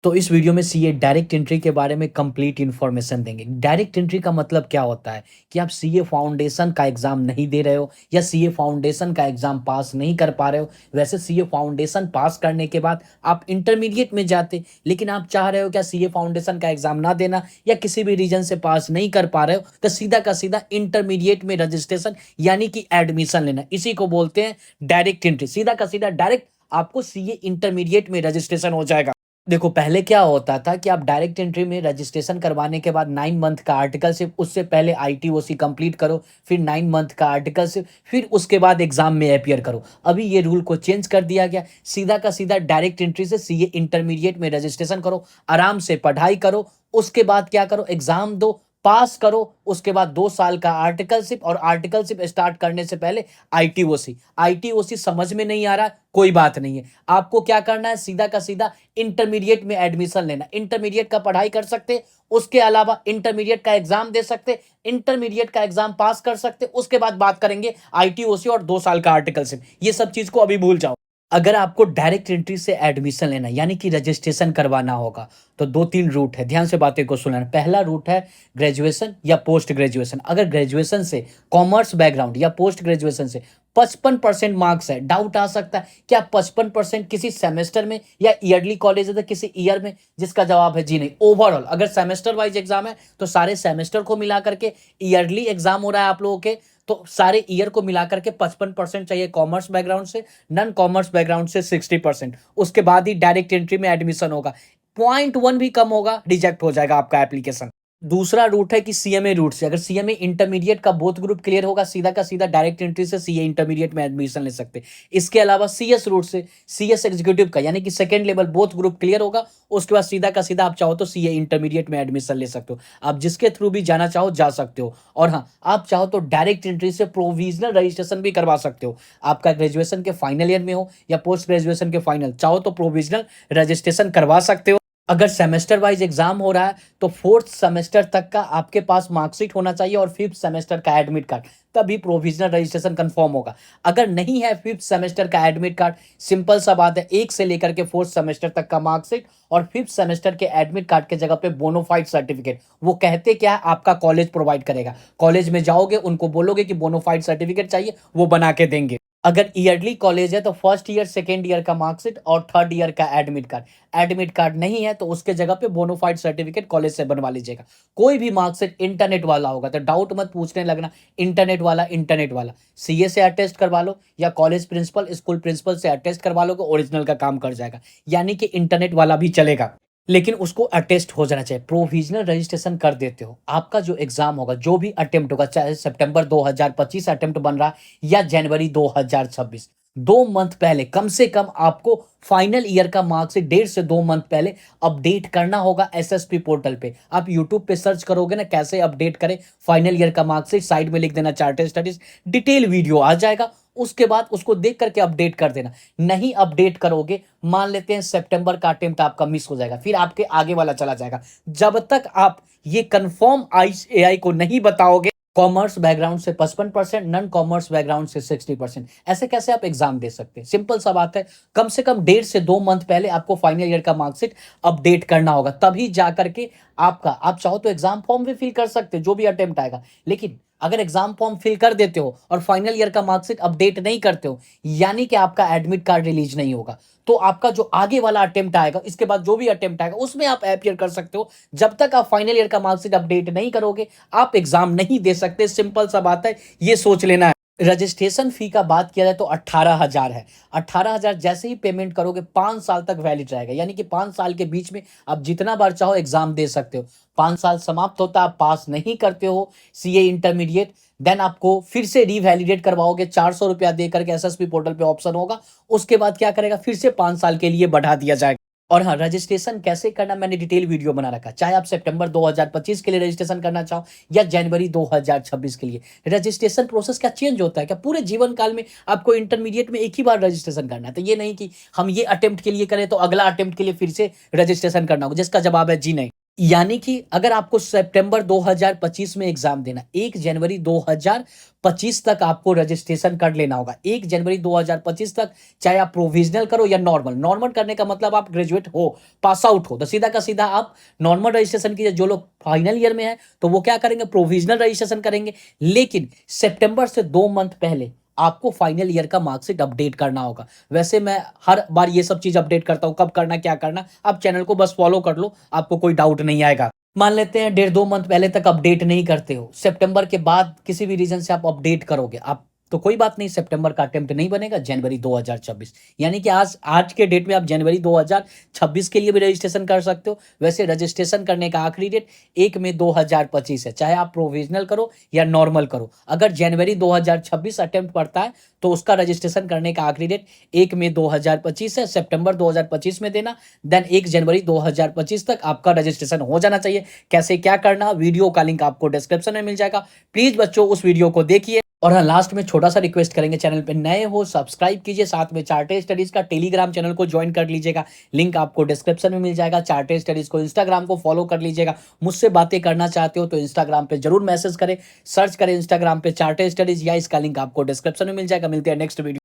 तो इस वीडियो में सीए डायरेक्ट एंट्री के बारे में कंप्लीट इन्फॉर्मेशन देंगे। डायरेक्ट एंट्री का मतलब क्या होता है कि आप सीए फाउंडेशन का एग्जाम नहीं दे रहे हो या सीए फाउंडेशन का एग्जाम पास नहीं कर पा रहे हो। वैसे सीए फाउंडेशन पास करने के बाद आप इंटरमीडिएट में जाते, लेकिन आप चाह रहे हो क्या सीए फाउंडेशन का एग्जाम ना देना या किसी भी रीजन से पास नहीं कर पा रहे हो, तो सीधा का सीधा इंटरमीडिएट में रजिस्ट्रेशन यानी कि एडमिशन लेना, इसी को बोलते हैं डायरेक्ट एंट्री। सीधा का सीधा डायरेक्ट आपको सीए इंटरमीडिएट में रजिस्ट्रेशन हो जाएगा। देखो, पहले क्या होता था कि आप डायरेक्ट एंट्री में रजिस्ट्रेशन करवाने के बाद 9 मंथ का आर्टिकलशिप, उससे पहले आईटीओसी कंप्लीट करो, फिर 9 मंथ का आर्टिकलशिप, फिर उसके बाद एग्जाम में अपीयर करो। अभी ये रूल को चेंज कर दिया गया, सीधा का सीधा डायरेक्ट एंट्री से सीए इंटरमीडिएट में रजिस्ट्रेशन करो, आराम से पढ़ाई करो, उसके बाद क्या करो, एग्जाम दो, पास करो, उसके बाद 2 साल का आर्टिकलशिप, और आर्टिकलशिप स्टार्ट करने से पहले आईटीओसी। आईटीओसी समझ में नहीं आ रहा, कोई बात नहीं है, आपको क्या करना है, सीधा का सीधा इंटरमीडिएट में एडमिशन लेना। इंटरमीडिएट का पढ़ाई कर सकते, उसके अलावा इंटरमीडिएट का एग्जाम दे सकते, इंटरमीडिएट का एग्जाम पास कर सकते, उसके बाद बात करेंगे आईटीओसी और 2 साल का आर्टिकलशिप। ये सब चीज को अभी भूल जाओ। अगर आपको डायरेक्ट एंट्री से एडमिशन लेना यानी कि रजिस्ट्रेशन करवाना होगा, तो 2-3 रूट है, ध्यान से बातें को सुनना। पहला रूट है ग्रेजुएशन या पोस्ट ग्रेजुएशन। अगर ग्रेजुएशन से, कॉमर्स बैकग्राउंड या पोस्ट ग्रेजुएशन से 55% मार्क्स है, डाउट आ सकता है क्या 55% किसी सेमेस्टर में या ईयरली कॉलेज है तो किसी ईयर में, जिसका जवाब है जी नहीं, ओवरऑल। अगर सेमेस्टर वाइज एग्जाम है तो सारे सेमेस्टर को मिला करके ईयरली एग्जाम हो रहा है आप लोगों के, तो सारे ईयर को मिलाकर के 55% चाहिए कॉमर्स बैकग्राउंड से, नॉन कॉमर्स बैकग्राउंड से 60%। उसके बाद ही डायरेक्ट एंट्री में एडमिशन होगा। 0.1 भी कम होगा, रिजेक्ट हो जाएगा आपका एप्लीकेशन। दूसरा रूट है कि सीएमए रूट से। अगर सीएमए इंटरमीडिएट का बोथ ग्रुप क्लियर होगा, सीधा का सीधा डायरेक्ट एंट्री से सीए इंटरमीडिएट में एडमिशन ले सकते हैं। इसके अलावा सीएस रूट से, सीएस एग्जीक्यूटिव का यानी कि second level both group clear होगा, उसके बाद सीधा का सीधा आप चाहो तो सीए इंटरमीडिएट में एडमिशन ले सकते हो। आप जिसके थ्रू भी जाना चाहो जा सकते हो। और हाँ, आप चाहो तो डायरेक्ट एंट्री से प्रोविजनल रजिस्ट्रेशन भी करवा सकते हो। आपका ग्रेजुएशन के फाइनल ईयर में हो या पोस्ट ग्रेजुएशन के फाइनल, चाहो तो प्रोविजनल रजिस्ट्रेशन करवा सकते हो। अगर सेमेस्टर वाइज एग्जाम हो रहा है तो 4th सेमेस्टर तक का आपके पास मार्कशीट होना चाहिए और 5th सेमेस्टर का एडमिट कार्ड, तभी प्रोविजनल रजिस्ट्रेशन कंफर्म होगा। अगर नहीं है 5th सेमेस्टर का एडमिट कार्ड, सिंपल सा बात है, 1 से लेकर के 4th सेमेस्टर तक का मार्कशीट और 5th सेमेस्टर के एडमिट कार्ड के जगह पे बोनोफाइड सर्टिफिकेट। वो कहते क्या है, आपका कॉलेज प्रोवाइड करेगा। कॉलेज में जाओगे, उनको बोलोगे कि बोनोफाइड सर्टिफिकेट चाहिए, वो बना के देंगे। अगर ईयरली कॉलेज है तो फर्स्ट ईयर, सेकेंड ईयर का मार्कशीट और थर्ड ईयर का एडमिट कार्ड। एडमिट कार्ड नहीं है तो उसके जगह पे बोनोफाइड सर्टिफिकेट कॉलेज से बनवा लीजिएगा। कोई भी मार्कशीट इंटरनेट वाला होगा तो डाउट मत पूछने लगना, इंटरनेट वाला सीए से अटेस्ट करवा लो या कॉलेज प्रिंसिपल, स्कूल प्रिंसिपल से अटेस्ट करवा लो, ओरिजिनल का काम कर जाएगा। यानी कि इंटरनेट वाला भी चलेगा, लेकिन उसको अटेस्ट हो जाना चाहिए। प्रोविजनल रजिस्ट्रेशन कर देते हो, आपका जो एग्जाम होगा, जो भी अटेम्प्ट होगा, चाहे सितंबर 2025 अटेम्प्ट बन रहा है या जनवरी 2026, 2 मंथ पहले कम से कम आपको फाइनल ईयर का मार्कशीट 1.5 से 2 मंथ पहले अपडेट करना होगा एसएसपी पोर्टल पे। आप यूट्यूब पे सर्च करोगे ना कैसे अपडेट करें फाइनल ईयर का मार्कशीट, साइड में लिख देना चार्टेड स्टडीज, डिटेल वीडियो आ जाएगा। उसके बाद उसको देख करके अपडेट कर देना। नहीं अपडेट करोगे, मान लेते हैं सितंबर का अटेम्प्ट आपका मिस हो जाएगा, फिर आपके आगे वाला चला जाएगा। जब तक आप ये कंफर्म एआई को नहीं बताओगे, कॉमर्स बैकग्राउंड से 55%, नॉन कॉमर्स बैकग्राउंड से 60%, ऐसे कैसे आप एग्जाम दे सकते हैं? सिंपल सा बात है, कम से कम 1.5 से 2 मंथ पहले आपको फाइनल ईयर का मार्कशीट अपडेट करना होगा, तभी जाकर के आपका, आप चाहो तो एग्जाम फॉर्म भी फिल कर सकते हैं जो भी अटेम्प्ट आएगा। लेकिन अगर एग्जाम फॉर्म फिल कर देते हो और फाइनल ईयर का मार्कशीट अपडेट नहीं करते हो, यानी कि आपका एडमिट कार्ड रिलीज नहीं होगा, तो आपका जो आगे वाला अटेम्प्ट आएगा, इसके बाद जो भी अटेम्प्ट आएगा उसमें आप अपीयर कर सकते हो। जब तक आप फाइनल ईयर का मार्कशीट अपडेट नहीं करोगे, आप एग्जाम नहीं दे सकते। सिंपल सा बात है, ये सोच लेना है। रजिस्ट्रेशन फी का बात किया जाए तो 18,000 है। 18,000 जैसे ही पेमेंट करोगे 5 साल तक वैलिड रहेगा, यानी कि 5 साल के बीच में आप जितना बार चाहो एग्जाम दे सकते हो। 5 साल समाप्त होता है, आप पास नहीं करते हो सीए इंटरमीडिएट, देन आपको फिर से रिवैलिडेट करवाओगे, 400 रुपया दे करके एसएसपी पोर्टल पे ऑप्शन होगा। उसके बाद क्या करेगा, फिर से 5 साल के लिए बढ़ा दिया जाएगा। और हाँ, रजिस्ट्रेशन कैसे करना मैंने डिटेल वीडियो बना रखा, चाहे आप सितंबर 2025 के लिए रजिस्ट्रेशन करना चाहो या जनवरी 2026 के लिए। रजिस्ट्रेशन प्रोसेस क्या चेंज होता है क्या? पूरे जीवन काल में आपको इंटरमीडिएट में एक ही बार रजिस्ट्रेशन करना है, तो ये नहीं कि हम ये अटेम्प्ट के लिए करें तो अगला अटेम्प्ट के लिए फिर से रजिस्ट्रेशन करना होगा, जिसका जवाब है जी नहीं। यानी कि अगर आपको सितंबर 2025 में एग्जाम देना, 1 जनवरी 2025 तक आपको रजिस्ट्रेशन कर लेना होगा। 1 जनवरी 2025 तक, चाहे आप प्रोविजनल करो या नॉर्मल। नॉर्मल करने का मतलब आप ग्रेजुएट हो, पास आउट हो, तो सीधा का सीधा आप नॉर्मल रजिस्ट्रेशन कीजिए। जो लोग फाइनल ईयर में है तो वो क्या करेंगे, प्रोविजनल रजिस्ट्रेशन करेंगे। लेकिन सितंबर से 2 मंथ पहले आपको फाइनल ईयर का मार्कशीट अपडेट करना होगा। वैसे मैं हर बार ये सब चीज अपडेट करता हूं, कब करना क्या करना। आप चैनल को बस फॉलो कर लो, आपको कोई डाउट नहीं आएगा। मान लेते हैं 1.5-2 मंथ पहले तक अपडेट नहीं करते हो, सितंबर के बाद किसी भी रीजन से आप अपडेट करोगे, आप तो कोई बात नहीं, सितंबर का अटेम्प्ट नहीं बनेगा, जनवरी 2026। यानी कि आज आज के डेट में आप जनवरी 2026 के लिए भी रजिस्ट्रेशन कर सकते हो। वैसे रजिस्ट्रेशन करने का आखिरी डेट 1 मई 2025 है, चाहे आप प्रोविजनल करो या नॉर्मल करो। अगर जनवरी 2026 अटेम्प्ट पड़ता है तो उसका रजिस्ट्रेशन करने का आखिरी डेट 1 मई 2025 है। सितंबर 2025 में देना, देन 1 जनवरी 2025 तक आपका रजिस्ट्रेशन हो जाना चाहिए। कैसे क्या करना, वीडियो का लिंक आपको डिस्क्रिप्शन में मिल जाएगा। प्लीज बच्चों उस वीडियो को देखिए। और हाँ, लास्ट में छोटा सा रिक्वेस्ट करेंगे, चैनल पे नए हो सब्सक्राइब कीजिए, साथ में चार्टेड स्टडीज का टेलीग्राम चैनल को ज्वाइन कर लीजिएगा, लिंक आपको डिस्क्रिप्शन में मिल जाएगा। चार्टेड स्टडीज को इंस्टाग्राम को फॉलो कर लीजिएगा। मुझसे बातें करना चाहते हो तो इंस्टाग्राम पे जरूर मैसेज करें, सर्च करें इंस्टाग्राम पे चार्टेड स्टडीज, या इसका लिंक आपको डिस्क्रिप्शन में मिल जाएगा। मिलते हैं नेक्स्ट वीडियो।